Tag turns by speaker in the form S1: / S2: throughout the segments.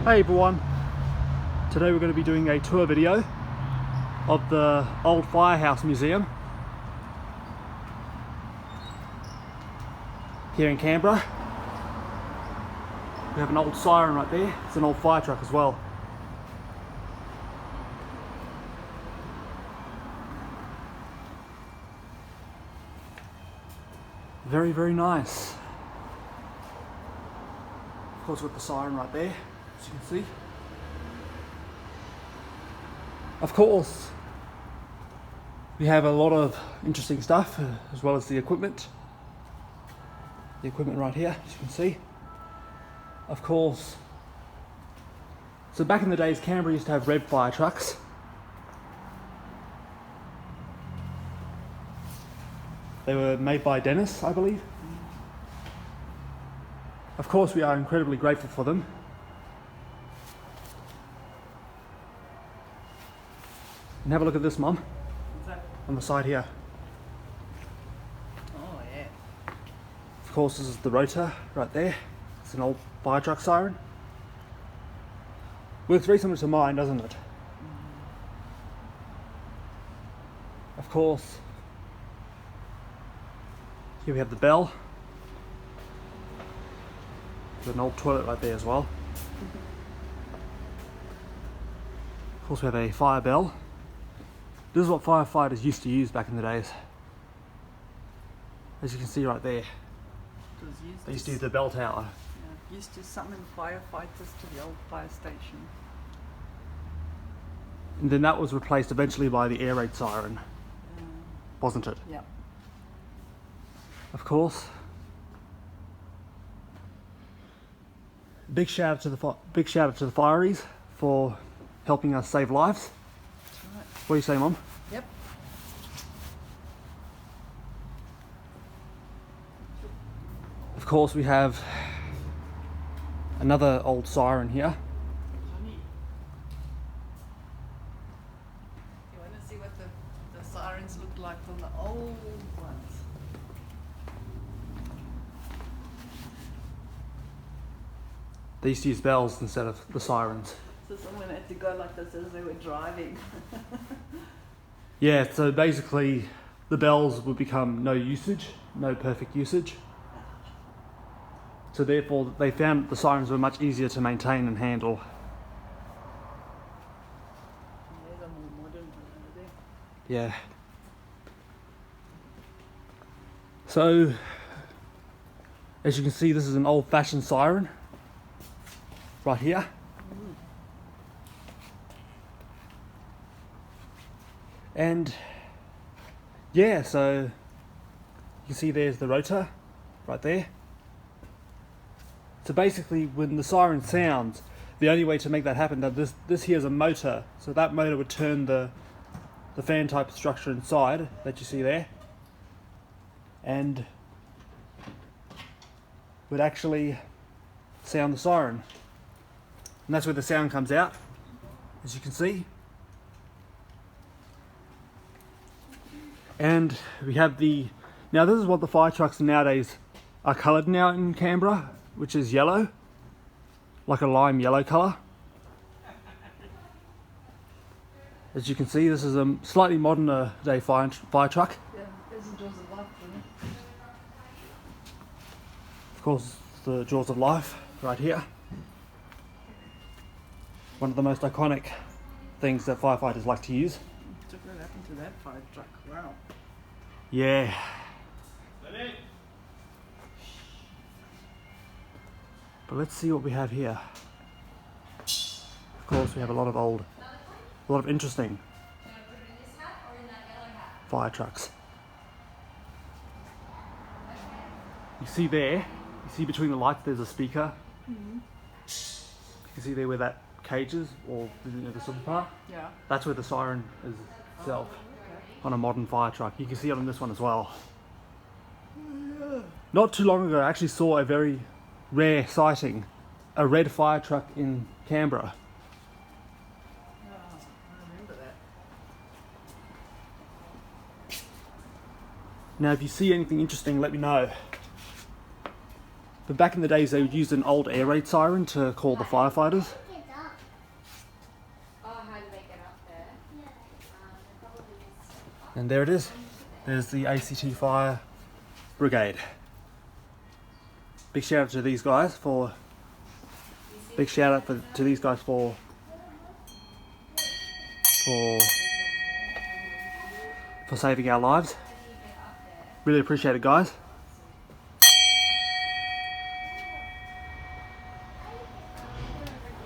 S1: Hey everyone, today we're going to be doing a tour video of the old firehouse museum here in Canberra. We have an old siren right there, it's an old fire truck as well. Very, very nice. Of course, with the siren right there, as you can see. Of course, we have a lot of interesting stuff, as well as the equipment. The equipment right here, as you can see. Of course, so back in the days, Canberra used to have red fire trucks. They were made by Dennis, I believe. Of course, we are incredibly grateful for them. And have a look at this, Mum.
S2: What's that?
S1: On the side here.
S2: Oh yeah.
S1: Of course, this is the rotor right there. It's an old fire truck siren. Works very similar to mine, doesn't it? Of course, here we have the bell. There's an old toilet right there as well. Of course, we have a fire bell. This is what firefighters used to use back in the days. As you can see right there, they used to use the bell tower.
S2: Yeah, used to summon firefighters to the old fire station.
S1: And then that was replaced eventually by the air raid siren, wasn't it?
S2: Yeah.
S1: Of course. Big shout out to the fireys for helping us save lives.
S2: That's right.
S1: What do you say, Mum?
S2: Yep.
S1: Of course, we have another old siren here.
S2: Honey. You want to see what the sirens look like from the old ones?
S1: They used to use bells instead of the sirens.
S2: So someone had to go like this as they were driving.
S1: Yeah, so basically the bells would become no perfect usage. So therefore they found the sirens were much easier to maintain and handle.
S2: There's a more modern one over there.
S1: Yeah. So, as you can see, this is an old-fashioned siren right here. And yeah, so you can see there's the rotor right there. So basically, when the siren sounds, the only way to make that happen, that this here is a motor, so that motor would turn the fan type structure inside that you see there, and would actually sound the siren. And that's where the sound comes out, as you can see. And we have now this is what the fire trucks nowadays are coloured now in Canberra, which is yellow, like a lime yellow colour. As you can see, this is a slightly modern day fire truck.
S2: Yeah, there's the jaws of life, isn't it?
S1: Of course, the jaws of life right here. One of the most iconic things that firefighters like to use.
S2: Look what happened to that fire truck. Wow.
S1: Yeah. But let's see what we have here. Of course, we have a lot of interesting fire trucks. You see there, you see between the lights there's a speaker.
S2: Mm-hmm.
S1: You can see there where that cage is, or the silver part.
S2: Yeah.
S1: That's where the siren is itself on a modern fire truck. You can see it on this one as well. Not too long ago, I actually saw a very rare sighting, a red fire truck in Canberra.
S2: Oh, I remember that.
S1: Now, if you see anything interesting, let me know. But back in the days, they would use an old air raid siren to call the firefighters. And there it is. There's the ACT Fire Brigade. Big shout out to these guys for for saving our lives. Really appreciate it, guys.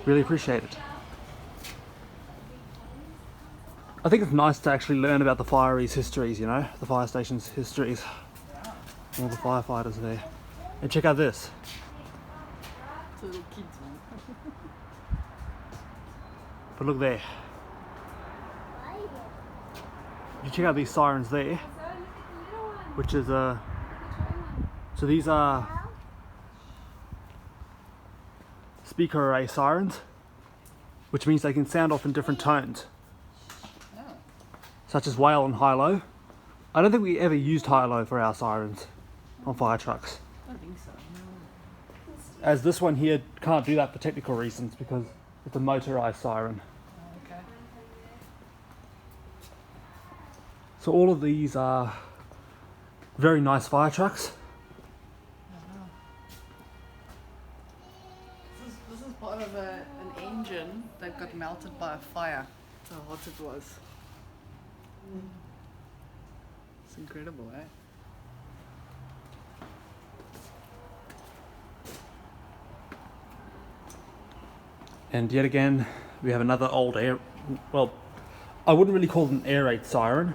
S1: Really appreciate it. I think it's nice to actually learn about the fireys' histories, you know, the fire station's histories. All the firefighters there. And check out this.
S2: It's a little kids one.
S1: But look there. You check out these sirens there, which is so these are speaker array sirens, which means they can sound off in different tones, such as wail and high-low. I don't think we ever used high-low for our sirens on fire trucks.
S2: I don't think so, no.
S1: As this one here can't do that for technical reasons because it's a motorized siren.
S2: Okay.
S1: So all of these are very nice fire trucks.
S2: This is part of an engine that got melted by a fire. That's how hot it was. It's incredible, eh?
S1: And yet again, we have another old well, I wouldn't really call it an air raid siren,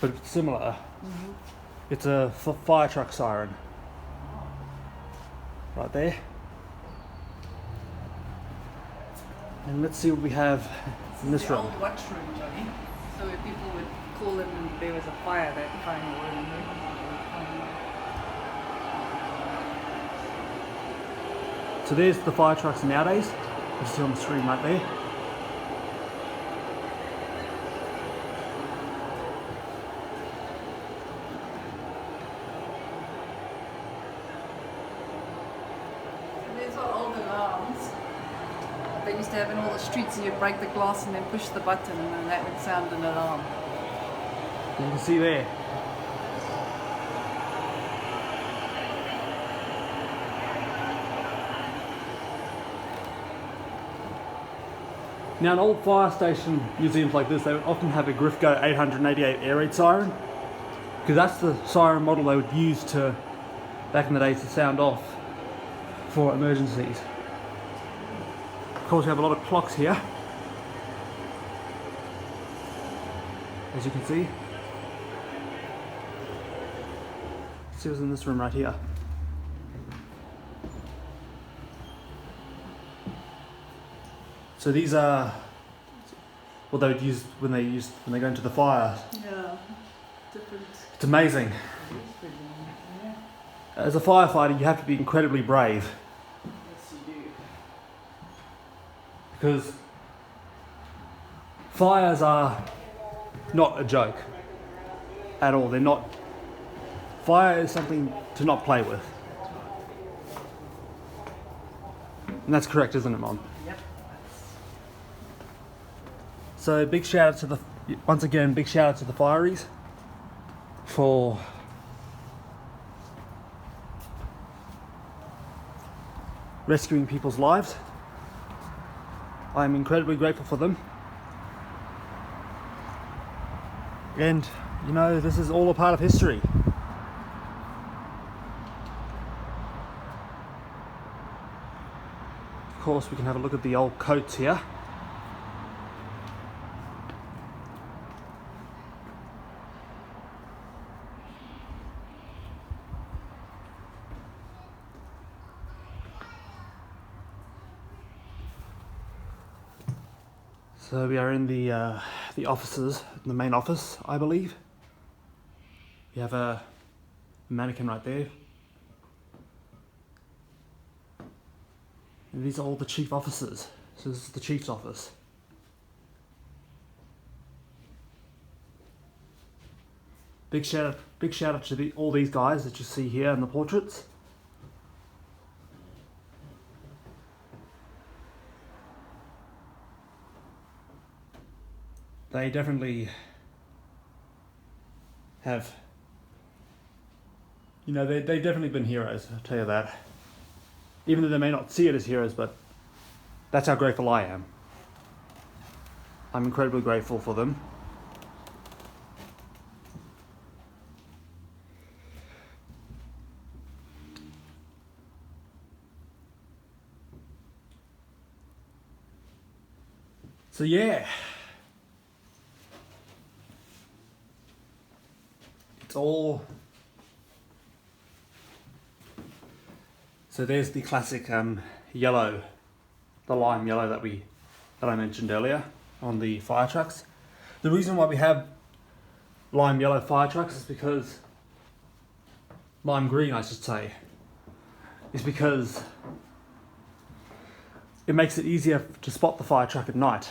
S1: but it's similar. It's a fire truck siren. Right there. And let's see what we have in this room.
S2: Old watchroom, Johnny. So where people would call in and there was a fire, they'd find room.
S1: So there's the fire trucks nowadays, which is on the screen right there.
S2: And these are old alarms. They used to have in all the streets, and you'd break the glass and then push the button and then that would sound an alarm.
S1: You can see there. Now in old fire station museums like this, they would often have a Grifco 888 air raid siren, because that's the siren model they would use to, back in the day, to sound off for emergencies. Of course we have a lot of clocks here, as you can see. Let's see what's in this room right here. So these are what they would use when they go into the fire.
S2: Yeah, different.
S1: It's amazing. As a firefighter, you have to be incredibly brave,
S2: Yes, you do.
S1: because fires are not a joke at all. They're not. Fire is something to not play with. And that's correct, isn't it, Mom?
S2: Yep.
S1: So big shout out to once again, big shout out to the fireys for rescuing people's lives. I'm incredibly grateful for them. And, you know, this is all a part of history. Of course, we can have a look at the old coats here. So we are in the offices, the main office, I believe. We have a mannequin right there. And these are all the chief officers. So this is the chief's office. Big shout out to all these guys that you see here in the portraits. They definitely have, you know, they've definitely been heroes, I'll tell you that. Even though they may not see it as heroes, but that's how grateful I am. I'm incredibly grateful for them. So yeah, it's all, so there's the classic yellow, the lime yellow that I mentioned earlier on the fire trucks. The reason why we have lime yellow fire trucks is because, lime green I should say, is because it makes it easier to spot the fire truck at night.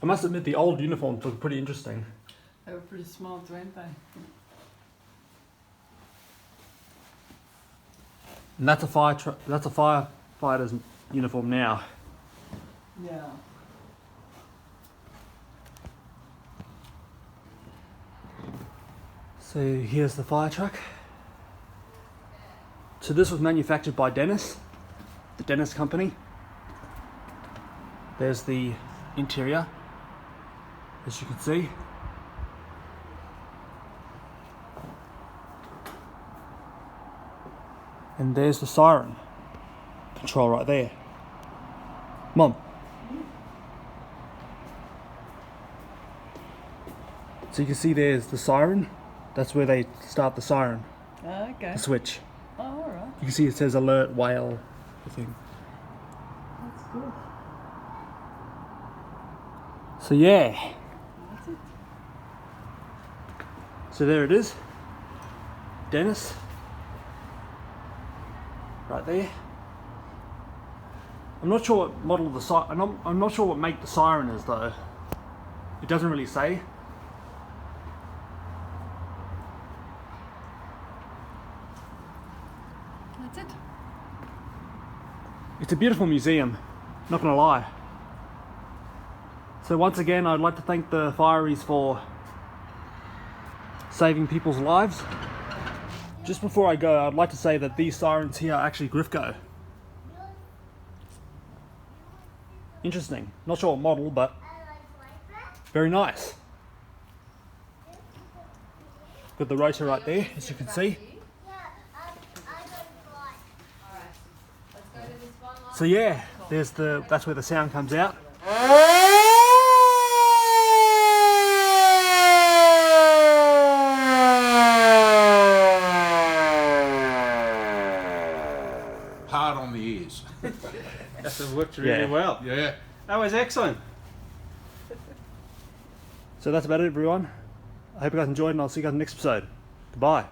S1: I must admit the old uniforms look pretty interesting.
S2: They were pretty smart, weren't they?
S1: And that's a firefighter's uniform now.
S2: Yeah.
S1: So here's the fire truck. So this was manufactured by Dennis, the Dennis company. There's the interior, as you can see. And there's the siren control right there. Mom. So you can see there's the siren. That's where they start the siren,
S2: Okay.
S1: the switch.
S2: Oh, alright.
S1: You can see it says alert whale, I think.
S2: That's good.
S1: So yeah.
S2: That's it.
S1: So there it is. Dennis. Right there. I'm not sure what model the siren, I'm not sure what make the siren is though. It doesn't really say.
S2: That's it.
S1: It's a beautiful museum, not gonna lie. So once again, I'd like to thank the fireys for saving people's lives. Just before I go, I'd like to say that these sirens here are actually Grifco. Interesting. Not sure what model, but very nice. Got the rotor right there, as you can see. So yeah, that's where the sound comes out.
S3: Hard on the ears.
S4: That worked really well.
S3: Yeah.
S4: That was excellent.
S1: So that's about it, everyone. I hope you guys enjoyed, and I'll see you guys in the next episode. Goodbye.